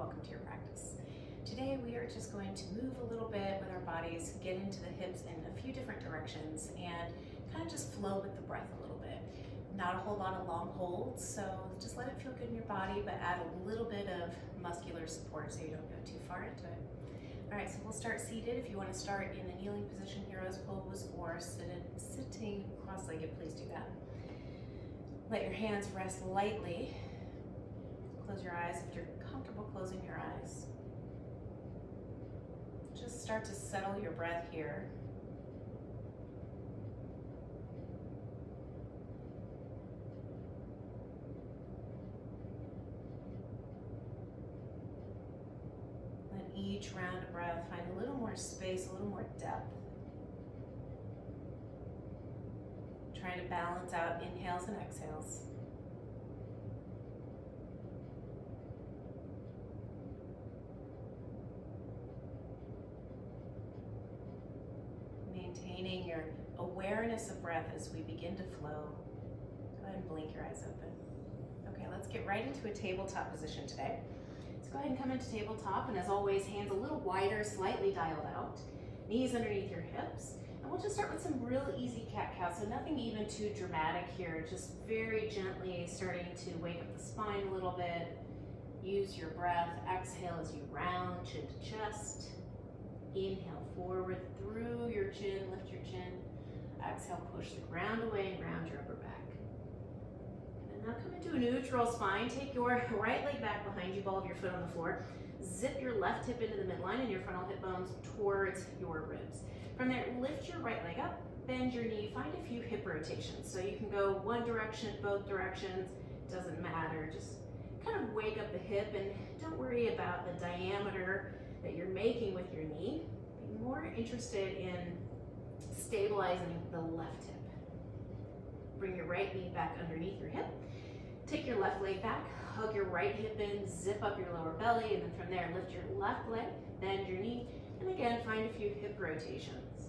welcome to your practice. Today we are just going to move a little bit with our bodies, get into the hips in a few different directions, and kind of just flow with the breath a little bit. Not a whole lot of long holds, so just let it feel good in your body, but add a little bit of muscular support so you don't go too far into it. All right, so we'll start seated. If you want to start in a kneeling position, hero's pose, or sitting cross-legged, please do that. Let your hands rest lightly. Close your eyes if you're comfortable closing your eyes. Just start to settle your breath here. Let each round of breath find a little more space, a little more depth. Trying to balance out inhales and exhales. Maintaining your awareness of breath as we begin to flow. Go ahead and blink your eyes open. Okay, let's get right into a tabletop position today. So go ahead and come into tabletop, and as always, hands a little wider, slightly dialed out. Knees underneath your hips. And we'll just start with some real easy cat-cow, so nothing even too dramatic here, just very gently starting to wake up the spine a little bit. Use your breath. Exhale as you round chin to chest. Inhale forward through your chin, lift your chin. Exhale, push the ground away and round your upper back. And now come into a neutral spine. Take your right leg back behind you, ball of your foot on the floor. Zip your left hip into the midline and your frontal hip bones towards your ribs. From there, lift your right leg up, bend your knee, find a few hip rotations. So you can go one direction, both directions, doesn't matter. Just kind of wake up the hip and don't worry about the diameter that you're making with your knee. Be more interested in stabilizing the left hip. Bring your right knee back underneath your hip. Take your left leg back, hug your right hip in, zip up your lower belly, and then from there, lift your left leg, bend your knee, and again, find a few hip rotations.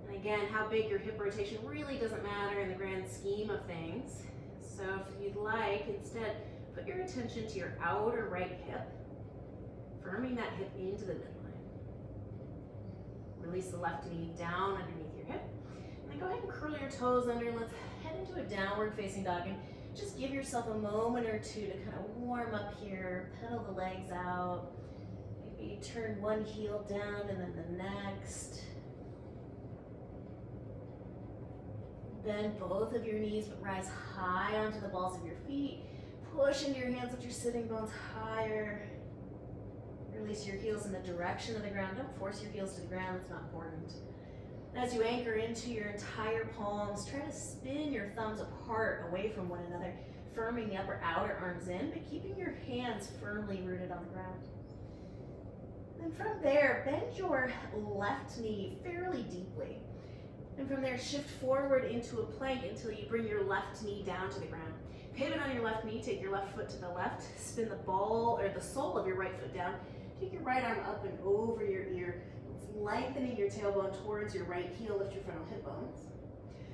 And again, how big your hip rotation really doesn't matter in the grand scheme of things. So if you'd like, instead, put your attention to your outer right hip, firming that hip into the midline. Release the left knee down underneath your hip. And then go ahead and curl your toes under. Let's head into a downward facing dog. And just give yourself a moment or two to kind of warm up here. Pedal the legs out. Maybe turn one heel down and then the next. Bend both of your knees, but rise high onto the balls of your feet. Push into your hands with your sitting bones higher. Release your heels in the direction of the ground. Don't force your heels to the ground, it's not important. As you anchor into your entire palms, try to spin your thumbs apart away from one another, firming the upper outer arms in, but keeping your hands firmly rooted on the ground. And from there, bend your left knee fairly deeply. And from there, shift forward into a plank until you bring your left knee down to the ground. Pivot on your left knee, take your left foot to the left, spin the ball or the sole of your right foot down. Take your right arm up and over your ear, lengthening your tailbone towards your right heel, lift your frontal hip bones.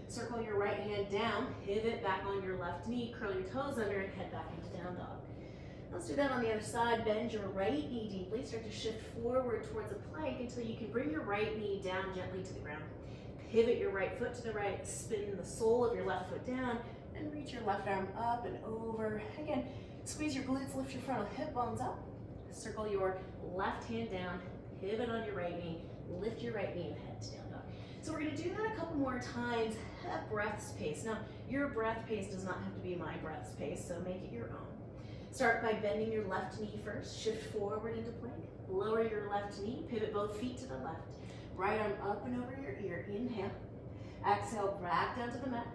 Circle your right hand down, pivot back on your left knee, curl your toes under and head back into down dog. Let's do that on the other side. Bend your right knee deeply, start to shift forward towards a plank until you can bring your right knee down gently to the ground. Pivot your right foot to the right, spin the sole of your left foot down, and reach your left arm up and over. Again, squeeze your glutes, lift your frontal hip bones up. Circle your left hand down, pivot on your right knee, lift your right knee and head to down dog. So we're gonna do that a couple more times at breath's pace. Now, your breath pace does not have to be my breath's pace, so make it your own. Start by bending your left knee first, shift forward into plank, lower your left knee, pivot both feet to the left. Right arm up and over your ear, inhale. Exhale, back down to the mat.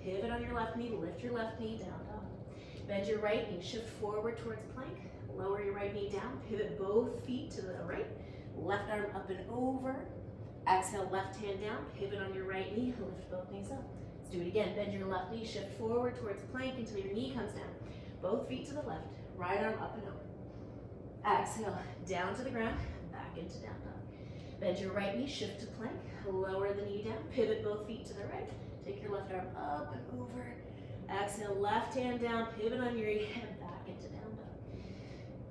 Pivot on your left knee, lift your left knee, down dog. Bend your right knee, shift forward towards plank. Lower your right knee down, pivot both feet to the right. Left arm up and over. Exhale, left hand down, pivot on your right knee, lift both knees up. Let's do it again. Bend your left knee, shift forward towards plank until your knee comes down. Both feet to the left, right arm up and over. Exhale, down to the ground, back into down dog. Bend your right knee, shift to plank, lower the knee down, pivot both feet to the right. Take your left arm up and over. Exhale, left hand down, pivot on your knee, and back into down dog.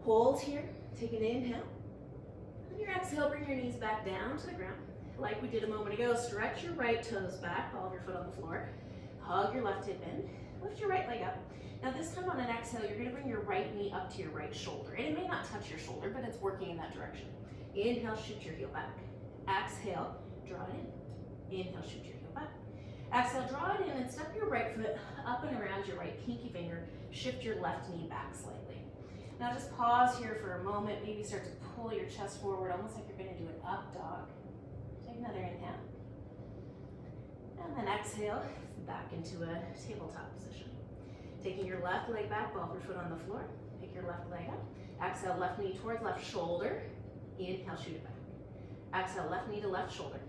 Hold here. Take an inhale. On your exhale, bring your knees back down to the ground. Like we did a moment ago, stretch your right toes back, ball of your foot on the floor. Hug your left hip in. Lift your right leg up. Now this time on an exhale, you're gonna bring your right knee up to your right shoulder. And it may not touch your shoulder, but it's working in that direction. Inhale, shoot your heel back. Exhale, draw it in. Inhale, shoot your heel back. Exhale, draw it in and step your right foot up and around your right pinky finger. Shift your left knee back slightly. Now just pause here for a moment. Maybe start to pull your chest forward, almost like you're gonna do an up dog. Take another inhale. And then exhale, back into a tabletop position. Taking your left leg back, ball of your foot on the floor. Pick your left leg up. Exhale, left knee towards left shoulder. Inhale, shoot it back. Exhale, left knee to left shoulder.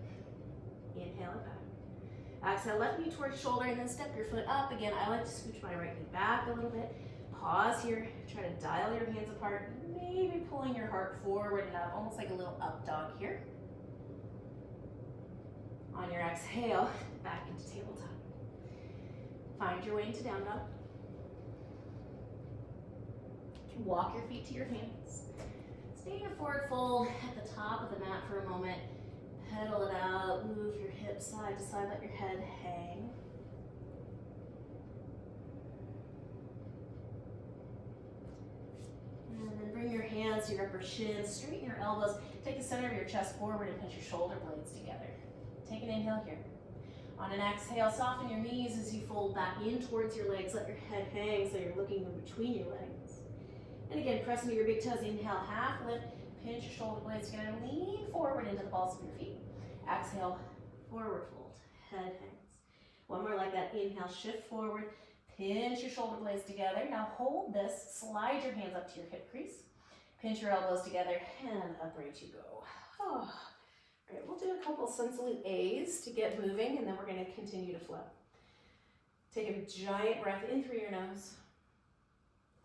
Inhale it back. Exhale, left knee towards shoulder, and then step your foot up. Again, I like to scooch my right knee back a little bit. Pause here. Try to dial your hands apart. Maybe pulling your heart forward and up, almost like a little up dog here. On your exhale, back into tabletop. Find your way into down dog. Walk your feet to your hands. Stay in a forward fold at the top of the mat for a moment. Pedal it out, move your hips side to side, let your head hang. And then bring your hands to your upper shins, straighten your elbows, take the center of your chest forward and pinch your shoulder blades together. Take an inhale here. On an exhale, soften your knees as you fold back in towards your legs. Let your head hang so you're looking in between your legs. And again, press into your big toes. Inhale, half lift, pinch your shoulder blades together, lean forward into the balls of your feet. Exhale, forward fold, head hangs. One more like that. Inhale, shift forward, pinch your shoulder blades together. Now hold this, slide your hands up to your hip crease, pinch your elbows together, and upright you go. Oh. All right, we'll do a couple sun salute A's to get moving, and then we're going to continue to flow. Take a giant breath in through your nose.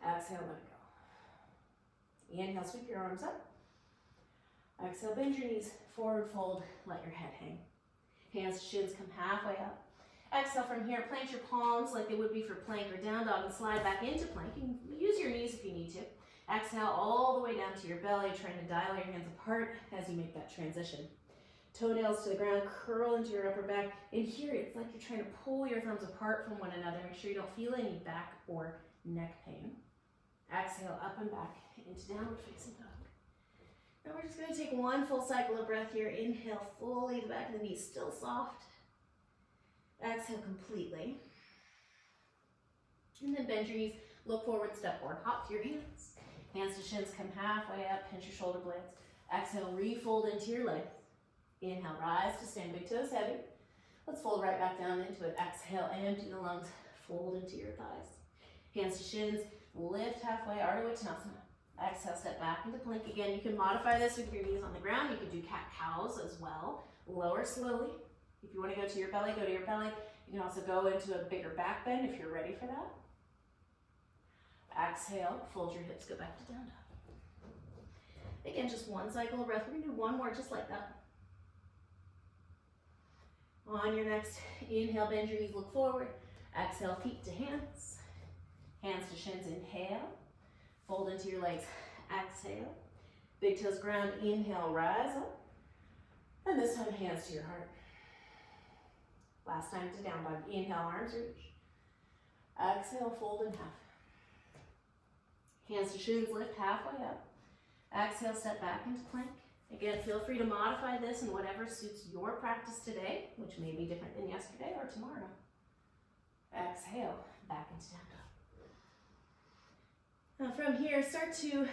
Exhale, let it go. Inhale, sweep your arms up. Exhale, bend your knees, forward fold, let your head hang. Hands to shins come halfway up. Exhale from here, plant your palms like they would be for plank or down dog and slide back into plank. You can use your knees if you need to. Exhale all the way down to your belly, trying to dial your hands apart as you make that transition. Toenails to the ground, curl into your upper back. And here, it's like you're trying to pull your thumbs apart from one another. Make sure you don't feel any back or neck pain. Exhale, up and back into downward facing dog. Now we're just going to take one full cycle of breath here. Inhale fully, the back of the knees still soft. Exhale completely. And then bend your knees, look forward, step forward, hop to your hands. Hands to shins come halfway up, pinch your shoulder blades. Exhale, refold into your legs. Inhale, rise to stand, big toes heavy. Let's fold right back down into it. Exhale, empty the lungs, fold into your thighs. Hands to shins, lift halfway, Ardha Uttanasana. Exhale, step back into plank again. You can modify this with your knees on the ground. You could do cat-cows as well. Lower slowly. If you want to go to your belly, go to your belly. You can also go into a bigger back bend if you're ready for that. Exhale, fold your hips, go back to down dog. Again, just one cycle of breath. We're going to do one more just like that. On your next inhale, bend your knees, look forward. Exhale, feet to hands. Hands to shins, inhale. Fold into your legs, exhale. Big toes ground, inhale, rise up. And this time, hands to your heart. Last time to down dog. Inhale, arms reach. Exhale, fold in half. Hands to shins, lift halfway up. Exhale, step back into plank. Again, feel free to modify this in whatever suits your practice today, which may be different than yesterday or tomorrow. Exhale, back into down dog. Now from here, start to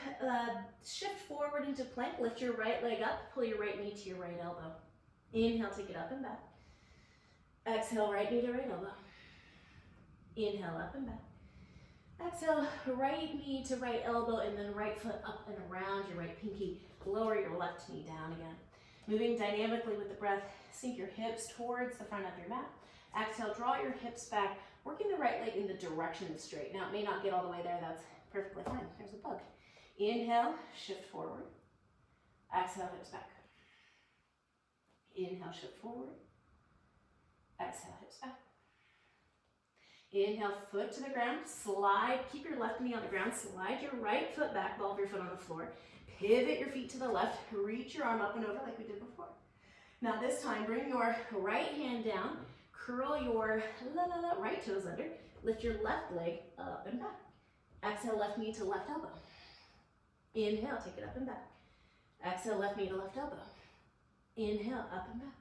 shift forward into plank. Lift your right leg up, pull your right knee to your right elbow. Inhale, take it up and back. Exhale, right knee to right elbow. Inhale, up and back. Exhale, right knee to right elbow, and then right foot up and around your right pinky. Lower your left knee down again. Moving dynamically with the breath, sink your hips towards the front of your mat. Exhale, draw your hips back, working the right leg in the direction of straight. Now, it may not get all the way there. That's perfectly fine. There's a bug. Inhale, shift forward. Exhale, hips back. Inhale, shift forward. Exhale, hips back. Inhale, foot to the ground, slide, keep your left knee on the ground, slide your right foot back, ball of your foot on the floor. Pivot your feet to the left, reach your arm up and over like we did before. Now this time, bring your right hand down, curl your right toes under, lift your left leg up and back. Exhale, left knee to left elbow. Inhale, take it up and back. Exhale, left knee to left elbow. Inhale, up and back.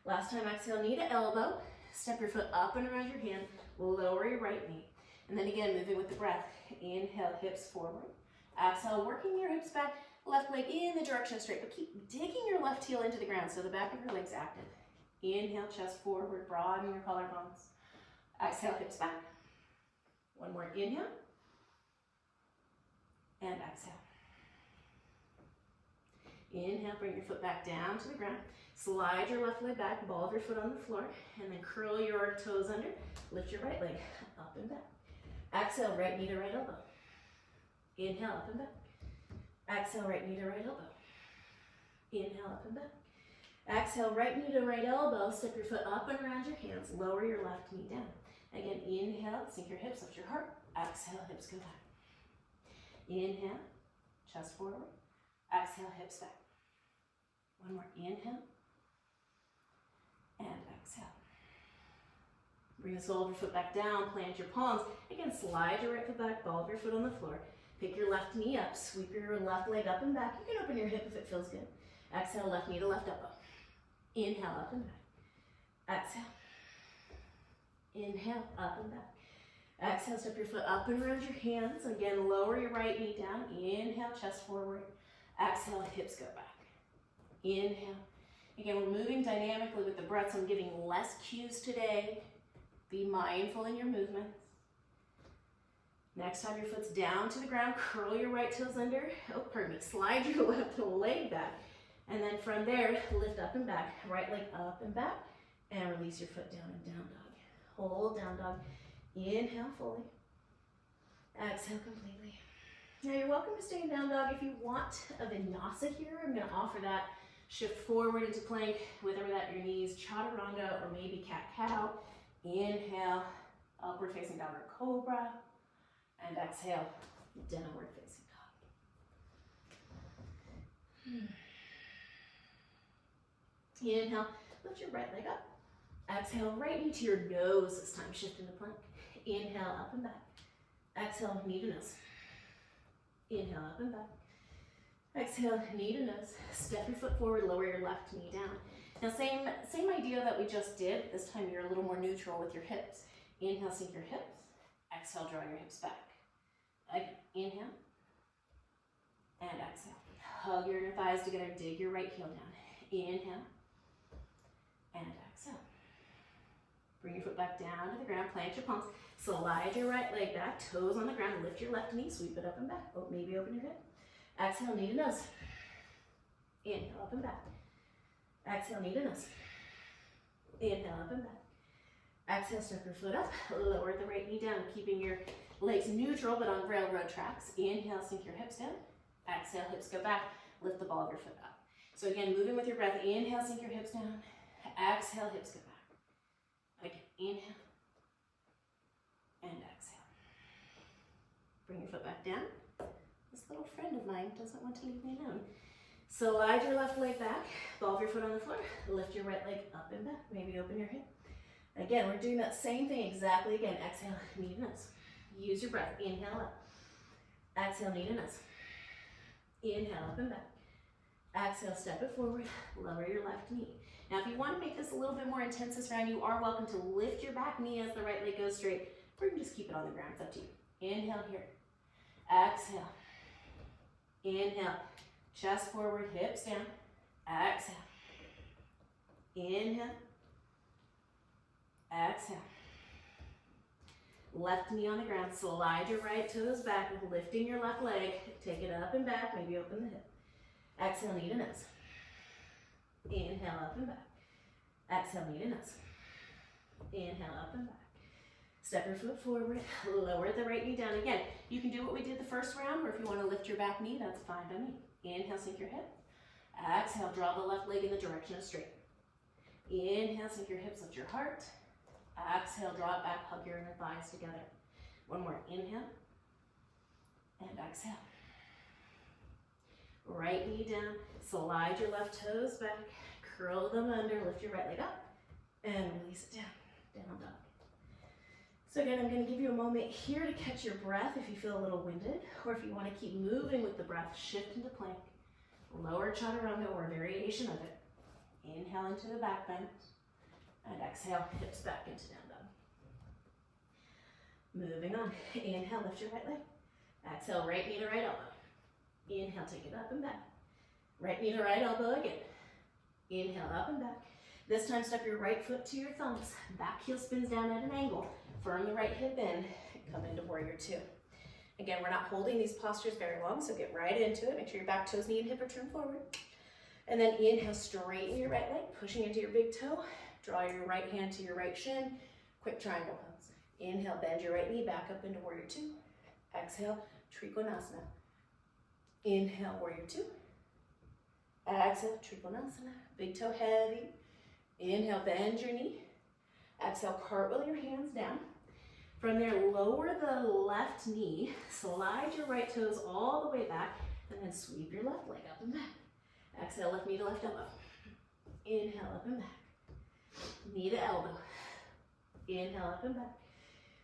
Last time, exhale, knee to elbow. Step your foot up and around your hand, lower your right knee. And then again, moving with the breath. Inhale, hips forward. Exhale, working your hips back, left leg in the direction of straight, but keep digging your left heel into the ground so the back of your leg's active. Inhale, chest forward, broaden your collarbones. Exhale, hips back. One more, inhale. And exhale. Inhale, bring your foot back down to the ground. Slide your left leg back, ball of your foot on the floor, and then curl your toes under. Lift your right leg up and back. Exhale, right knee to right elbow. Inhale, up and back. Exhale, right knee to right elbow. Inhale, up and back. Exhale, right knee to right elbow. Step your foot up and around your hands. Lower your left knee down. Again, inhale, sink your hips, lift your heart. Exhale, hips go back. Inhale, chest forward. Exhale, hips back. One more, inhale. And exhale. Bring the sole of your foot back down, plant your palms. Again, slide your right foot back, ball of your foot on the floor. Pick your left knee up, sweep your left leg up and back. You can open your hip if it feels good. Exhale, left knee to left elbow. Inhale, up and back. Exhale. Inhale, up and back. Exhale, step your foot up and around your hands. Again, lower your right knee down. Inhale, chest forward. Exhale, hips go back. Inhale. Again, we're moving dynamically with the breath, so I'm giving less cues today. Be mindful in your movements. Next time your foot's down to the ground, curl your right toes under. Oh, pardon me. Slide your left leg back. And then from there, lift up and back. Right leg up and back. And release your foot down and down dog. Hold down dog. Inhale fully. Exhale completely. Now you're welcome to stay in down dog. If you want a vinyasa here, I'm going to offer that. Shift forward into plank, whether that your knees, chaturanga, or maybe cat-cow. Inhale, upward facing downward cobra. And exhale, downward facing dog. Inhale, lift your right leg up. Exhale, right knee to your nose this time. Shift into plank. Inhale, up and back. Exhale, knee to nose. Inhale, up and back. Exhale, knee to nose. Step your foot forward, lower your left knee down. Now, same idea that we just did. This time you're a little more neutral with your hips. Inhale, sink your hips. Exhale, draw your hips back. Again, inhale. And exhale. Hug your inner thighs together. Dig your right heel down. Inhale. And exhale. Bring your foot back down to the ground. Plant your palms. Slide your right leg back. Toes on the ground. Lift your left knee. Sweep it up and back. Oh, maybe open your hip. Exhale, knee to nose. Inhale, up and back. Exhale, knee to nose. Inhale, up and back. Exhale, step your foot up. Lower the right knee down, keeping your legs neutral but on railroad tracks. Inhale, sink your hips down. Exhale, hips go back. Lift the ball of your foot up. So again, moving with your breath. Inhale, sink your hips down. Exhale, hips go back. Again, inhale. And exhale. Bring your foot back down. This little friend of mine doesn't want to leave me alone. Slide your left leg back, ball of your foot on the floor, lift your right leg up and back, maybe open your hip. Again, we're doing that same thing exactly again. Exhale, knee to nose. Use your breath, inhale up. Exhale, knee to nose. Inhale, up and back. Exhale, step it forward, lower your left knee. Now, if you want to make this a little bit more intense this round, you are welcome to lift your back knee as the right leg goes straight, or you can just keep it on the ground, it's up to you. Inhale here, exhale. Inhale, chest forward, hips down. Exhale. Inhale. Exhale. Left knee on the ground. Slide your right toes back, lifting your left leg. Take it up and back, maybe open the hip. Exhale, knee to nose. Inhale, up and back. Exhale, knee to nose. Inhale, up and back. Step your foot forward, lower the right knee down. Again, you can do what we did the first round, or if you want to lift your back knee, that's fine by me. Inhale, sink your hip. Exhale, draw the left leg in the direction of straight. Inhale, sink your hips, lift your heart. Exhale, draw it back, hug your inner thighs together. One more, inhale, and exhale. Right knee down, slide your left toes back, curl them under, lift your right leg up, and release it down, down dog. So again, I'm going to give you a moment here to catch your breath if you feel a little winded, or if you want to keep moving with the breath, shift into plank, lower chaturanga or a variation of it. Inhale into the back bend, and exhale, hips back into down dog. Moving on, inhale, lift your right leg. Exhale, right knee to right elbow. Inhale, take it up and back. Right knee to right elbow again. Inhale, up and back. This time, step your right foot to your thumbs. Back heel spins down at an angle. Firm the right hip in. Come into warrior two. Again, we're not holding these postures very long, so get right into it. Make sure your back toes, knee, and hip are turned forward. And then inhale, straighten your right leg, pushing into your big toe. Draw your right hand to your right shin. Quick triangle pose. Inhale, bend your right knee back up into warrior two. Exhale, Trikonasana. Inhale, warrior two. Exhale, Trikonasana. Big toe heavy. Inhale, bend your knee. Exhale, cartwheel your hands down. From there, lower the left knee. Slide your right toes all the way back. And then sweep your left leg up and back. Exhale, left knee to left elbow. Inhale, up and back. Knee to elbow. Inhale, up and back.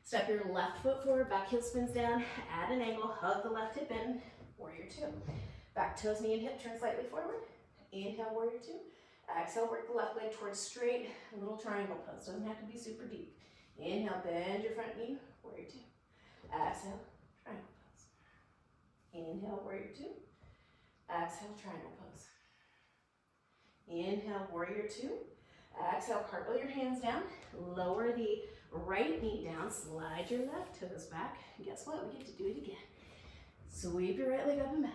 Step your left foot forward, back heel spins down, at an angle, hug the left hip in, warrior two. Back toes, knee and hip turn slightly forward. Inhale, warrior two. Exhale, work the left leg towards straight, a little triangle pose. Doesn't have to be super deep. Inhale, bend your front knee, warrior two. Exhale, triangle pose. Inhale, warrior two. Exhale, triangle pose. Inhale, warrior two. Exhale, cartwheel your hands down. Lower the right knee down. Slide your left toes back. And guess what? We get to do it again. Sweep your right leg up and back.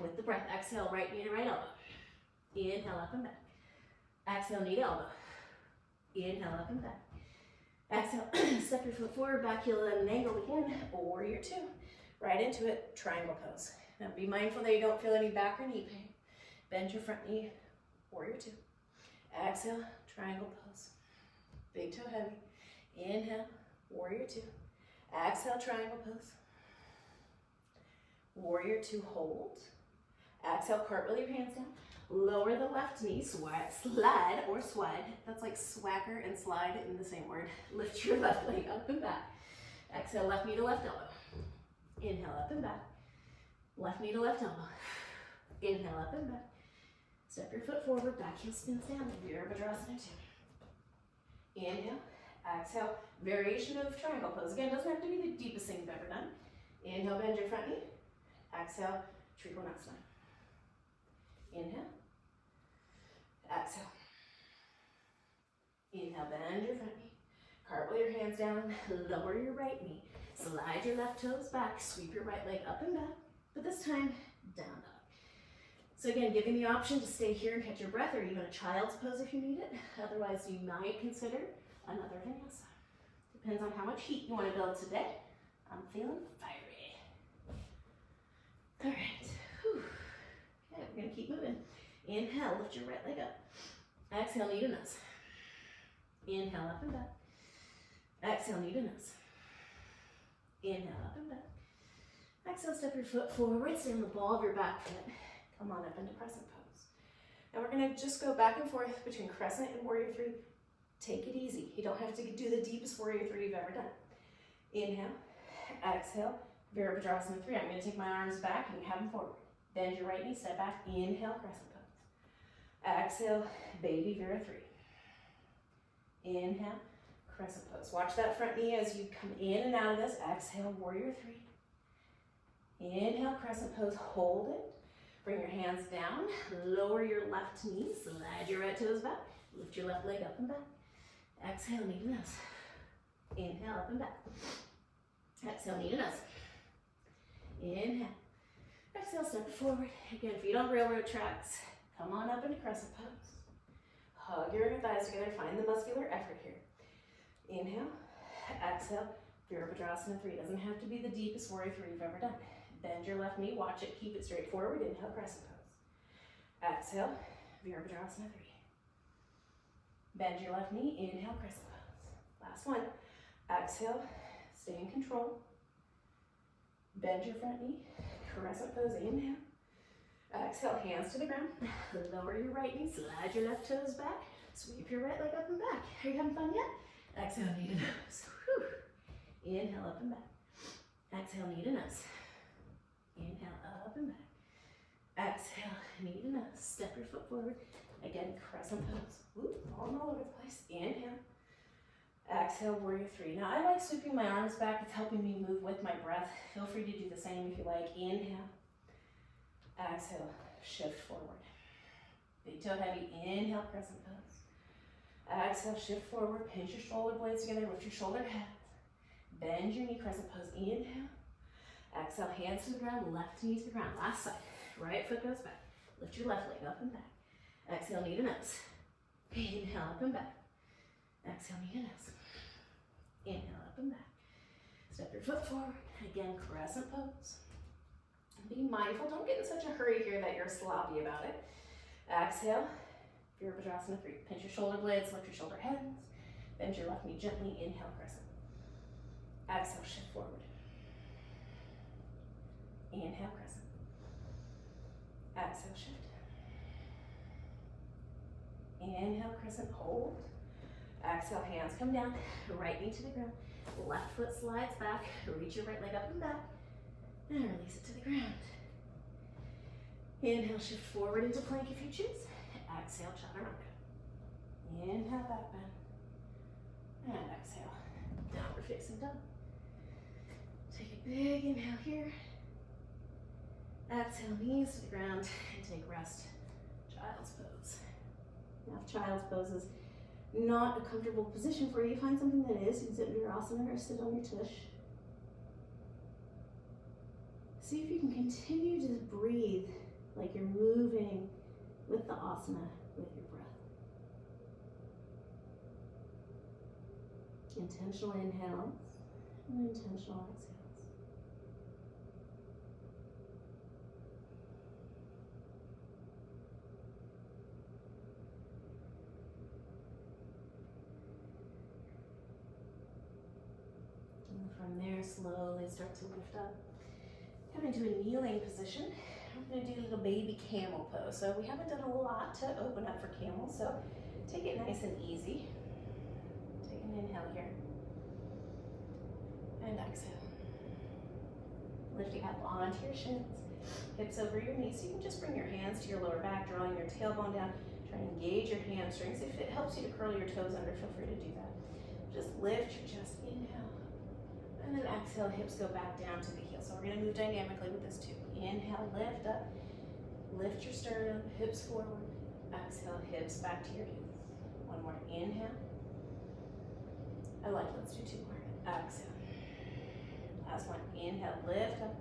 With the breath, exhale, right knee to right elbow. Inhale, up and back. Exhale, knee to elbow. Inhale, up and back. Exhale, step your foot forward, back heel at an angle again. Warrior two. Right into it, triangle pose. Now be mindful that you don't feel any back or knee pain. Bend your front knee, warrior two. Exhale, triangle pose. Big toe heavy. Inhale, warrior two. Exhale, triangle pose. Warrior two, hold. Exhale, cartwheel your hands down. Lower the left knee, slide or swide. That's like swagger and slide in the same word. Lift your left leg up and back. Exhale, left knee to left elbow. Inhale, up and back. Left knee to left elbow. Inhale, up and back. Step your foot forward, back heel spins down, Virabhadrasana two. Inhale, exhale, variation of triangle pose. Again, doesn't have to be the deepest thing you've ever done. Inhale, bend your front knee. Exhale, Trikonasana. Inhale, exhale. Inhale, bend your front knee. Cartwheel your hands down, lower your right knee. Slide your left toes back, sweep your right leg up and back, but this time, down dog. So again, giving the option to stay here and catch your breath, or even a child's pose if you need it. Otherwise, you might consider another vinyasa. Depends on how much heat you want to build today. I'm feeling fiery. All right. Whew. Okay, we're going to keep moving. Inhale, lift your right leg up. Exhale, knee to nose. Inhale, up and back. Exhale, knee to nose. Inhale, up and back. Exhale, step your foot forward, stay on the ball of your back foot. Come on up into crescent pose. And we're gonna just go back and forth between crescent and warrior three. Take it easy. You don't have to do the deepest warrior three you've ever done. Inhale, exhale, Virabhadrasana three. I'm gonna take my arms back and have them forward. Bend your right knee, step back, inhale, crescent pose. Exhale, baby Vira three. Inhale, crescent pose. Watch that front knee as you come in and out of this. Exhale, warrior three. Inhale, crescent pose, hold it. Bring your hands down, lower your left knee, slide your right toes back, lift your left leg up and back. Exhale, knee to nose. Inhale, up and back. Exhale, knee to nose. Inhale. Exhale, step forward. Again, feet on railroad tracks. Come on up into crescent pose. Hug your inner thighs together, find the muscular effort here. Inhale, exhale, Virabhadrasana three. Doesn't have to be the deepest warrior three you've ever done. Bend your left knee, watch it, keep it straight forward. Inhale, crescent pose. Exhale, Virabhadrasana three. Bend your left knee, inhale, crescent pose. Last one. Exhale, stay in control. Bend your front knee, crescent pose, inhale. Exhale, hands to the ground. Lower your right knee, slide your left toes back. Sweep your right leg up and back. Are you having fun yet? Exhale, knee to nose. Whew. Inhale, up and back. Exhale, knee to nose. Inhale, up and back. Exhale, knee to nose. Step your foot forward. Again, crescent pose. Whoop, falling all over the place. Inhale. Exhale, warrior three. Now I like sweeping my arms back. It's helping me move with my breath. Feel free to do the same if you like. Inhale. Exhale, shift forward. Big toe heavy. Inhale, crescent pose. Exhale, shift forward. Pinch your shoulder blades together. Lift your shoulder head. Bend your knee, crescent pose. Inhale. Exhale, hands to the ground. Left knee to the ground. Last side. Right foot goes back. Lift your left leg up and back. Exhale, knee to nose. Inhale, up and back. Exhale, knee to nose. Inhale, up and back. Step your foot forward. Again, crescent pose. Be mindful, don't get in such a hurry here that you're sloppy about it. Exhale, Virabhadrasana 3. Pinch your shoulder blades, lift your shoulder heads. Bend your left knee gently, inhale, crescent. Exhale, shift forward. Inhale, crescent. Exhale, shift. Inhale, crescent, hold. Exhale, hands come down, right knee to the ground. Left foot slides back, reach your right leg up and back. And release it to the ground. Inhale, shift forward into plank if you choose. Exhale, chaturanga. Inhale, back bend. And exhale, downward facing dog. Take a big inhale here. Exhale, knees to the ground, and take rest. Child's pose. Now if child's pose is not a comfortable position for you, find something that is. You can sit in Virasana or sit on your tush. See if you can continue to breathe like you're moving with the asana, with your breath. Intentional inhales and intentional exhales. And from there, slowly start to lift up. Come into a kneeling position. We're going to do a little baby camel pose. So we haven't done a lot to open up for camel, so take it nice and easy. Take an inhale here. And exhale. Lifting up onto your shins, hips over your knees. So you can just bring your hands to your lower back, drawing your tailbone down. Try and engage your hamstrings. If it helps you to curl your toes under, feel free to do that. Just lift your chest, inhale. And then exhale, hips go back down to the heel. So we're going to move dynamically with this too. Inhale, lift up. Lift your sternum, hips forward. Exhale, hips back to your heels. One more, inhale. Let's do two more. Exhale. Last one, inhale, lift up.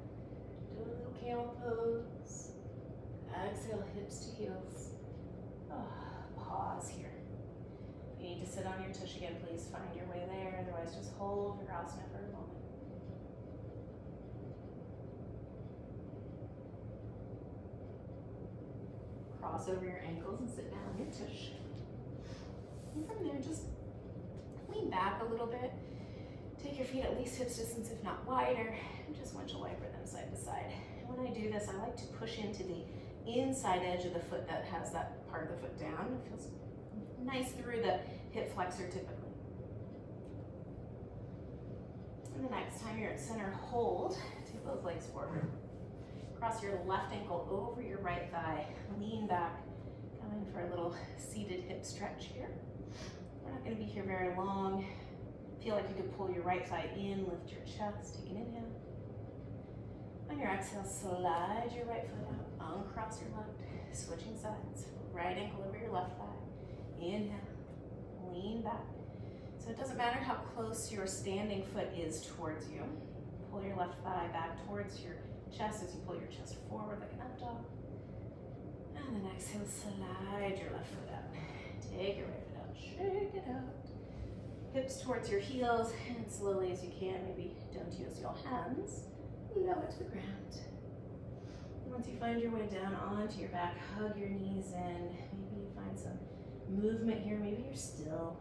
Do a little camel pose. Exhale, hips to heels. Pause here. If you need to sit on your tush again, please find your way there. Otherwise, just hold your asana for a moment. Cross over your ankles and sit down on your tush. And from there, just lean back a little bit. Take your feet at least hips distance, if not wider, and just windshield wiper them side to side. And when I do this, I like to push into the inside edge of the foot that has that part of the foot down. It feels nice through the hip flexor typically. And the next time you're at center, hold. Take both legs forward. Cross your left ankle over your right thigh. Lean back. Come in for a little seated hip stretch here. We're not going to be here very long. Feel like you could pull your right thigh in, lift your chest, take an inhale. On your exhale, slide your right foot out, uncross your left, switching sides. Right ankle over your left thigh. Inhale, lean back. So it doesn't matter how close your standing foot is towards you. Pull your left thigh back towards your chest as you pull your chest forward like an up dog. And then exhale, slide your left foot out. Take your right foot out, shake it out. Hips towards your heels, and slowly as you can, maybe don't use your hands, lower to the ground. Once you find your way down onto your back, hug your knees in. Maybe you find some movement here, maybe you're still,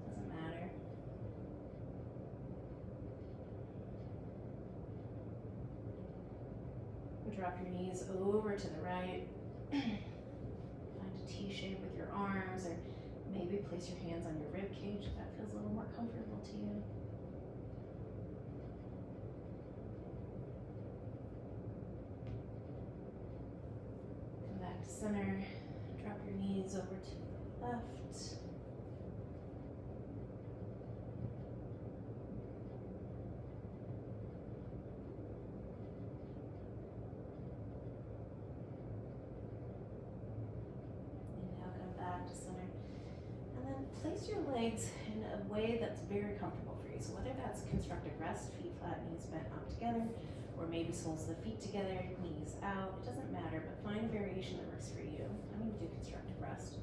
doesn't matter. drop your knees over to the right. Find a T shape with your arms, or maybe place your hands on your rib cage if that feels a little more comfortable to you. Come back to center. Drop your knees over to the left. To center. And then place your legs in a way that's very comfortable for you. So whether that's constructive rest, feet flat, knees bent out together, or maybe soles of the feet together, knees out, it doesn't matter, but find a variation that works for you. I'm going to do constructive rest.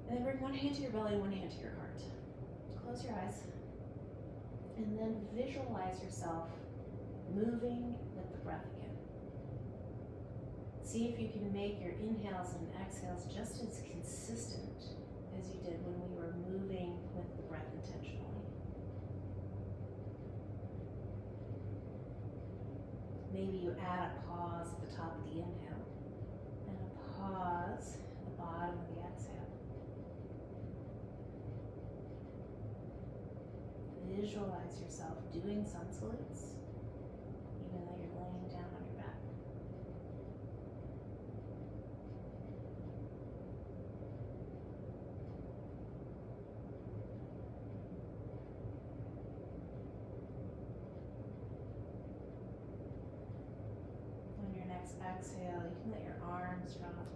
And then bring one hand to your belly, one hand to your heart. Close your eyes. And then visualize yourself moving with the breath again. See if you can make your inhales and exhales just as consistent as you did when we were moving with the breath intentionally. Maybe you add a pause at the top of the inhale and a pause at the bottom of the exhale. Visualize yourself doing sun salutes, even though you're laying down on your back. Exhale, you can let your arms drop.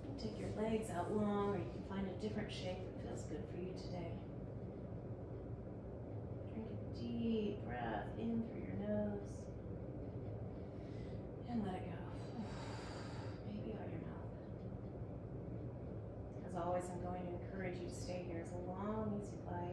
You can take your legs out long, or you can find a different shape that feels good for you today. Drink a deep breath in through your nose and let it go. Maybe out your mouth. As always, I'm going to encourage you to stay here as long as you'd like.